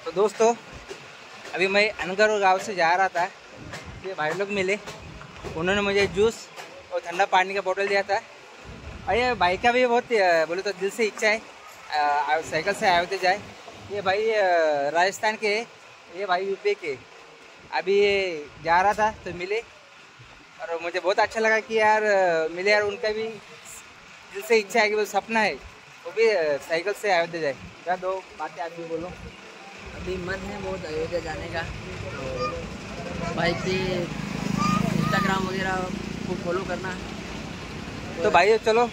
तो दोस्तों अभी मैं अनगर गांव से जा रहा था, ये भाई लोग मिले, उन्होंने मुझे जूस और ठंडा पानी का बोतल दिया था। और ये भाई का भी बहुत बोले तो दिल से इच्छा है साइकिल से अयोध्या जाए। ये भाई राजस्थान के, ये भाई यूपी के। अभी ये जा रहा था तो मिले और मुझे बहुत अच्छा लगा कि यार मिले यार, उनका भी दिल से इच्छा है कि वो सपना है वो भी साइकिल से अयोध्या जाए। क्या दो बातें आप भी बोलो। अभी मन है बहुत अयोध्या जाने का, तो भाई के इंस्टाग्राम वगैरह को फॉलो करना। तो भाई चलो,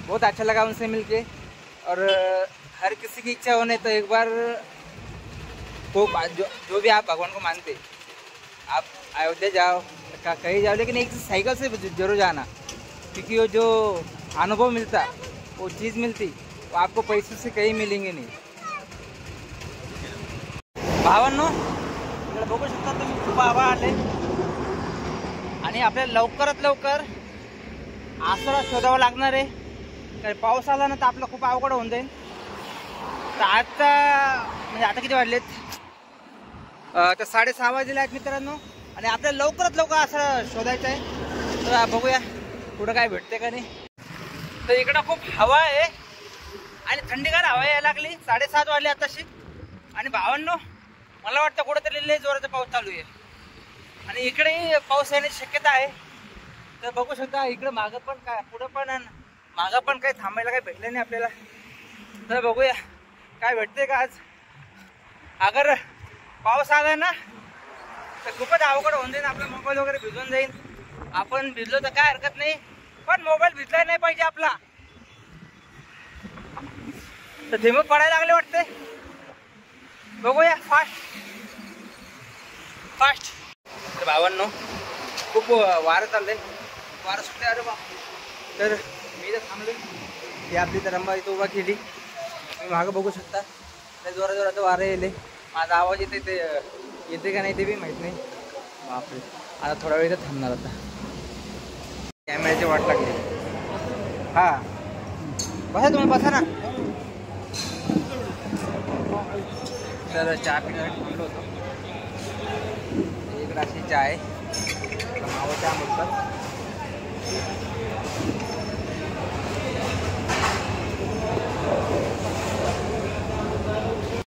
बहुत अच्छा लगा उनसे मिलके। और हर किसी की इच्छा होने तो एक बार को जो भी आप भगवान को मानते आप अयोध्या जाओ, कहीं जाओ, लेकिन एक साइकिल से जरूर जाना, क्योंकि वो जो अनुभव मिलता, वो चीज़ मिलती, वो आपको पैसे से कहीं मिलेंगे नहीं। भावांनो, इकडे बघू शकता तुम्ही, खूप आभाळ आले आणि आपल्याला लवकरात लवकर आसरा शोधावा लागणार आहे, कारण पाऊस आला ना तर आपलं खूप अवघड होऊन जाईल। तर आता म्हणजे आता किती वाजलेत, तर 6:30 वाजले आहेत मित्रांनो, आणि आपल्याला लवकरात लवकर आसरा शोधायचा आहे। तर बघूया कुठं काय भेटते का नाही। तर इकडं खूप हवा आहे आणि थंडीगार हवा यायला लागली। 7:30 वाजले आताशी, आणि भावांनो मला वाटतं कुठेतरी लय जोराचा पाऊस चालू आहे आणि इकडेही पाऊस येण्याची शक्यता आहे। तर बघू शकता इकडे मागं पण काय, पुढं पण, मागं पण काही थांबायला काही भेटलं नाही आपल्याला। तर बघूया काय भेटते का आज। अगर पाऊस आला ना तर खूपच अवघड होऊन जाईल, आपला मोबाईल वगैरे भिजून जाईल। आपण भिजलो तर काय हरकत नाही, पण मोबाईल भिजला नाही पाहिजे आपला। तर धीमं पडायला लागले वाटते, बघूया फास्ट। तर भावांनो खूप वारं चाललंय, वारं सुटले अरे बा। तर मी इथं थांबले, ही आपली तरंबा इथं उभा केली, तुम्ही मागं बघू शकता। त्या जोराचं वारं येले, माझा आवाज येते का नाही ते बी माहीत नाही। बापरे, आता थोडा वेळ इथं थांबणार, आता कॅमेऱ्याची वाट लागली। हां बसा, तुम्ही बसा ना। तर चहा पिण्यासाठी थांबलो होतो, इकडे अशी चहा आहे, मावा चहा म्हणतात।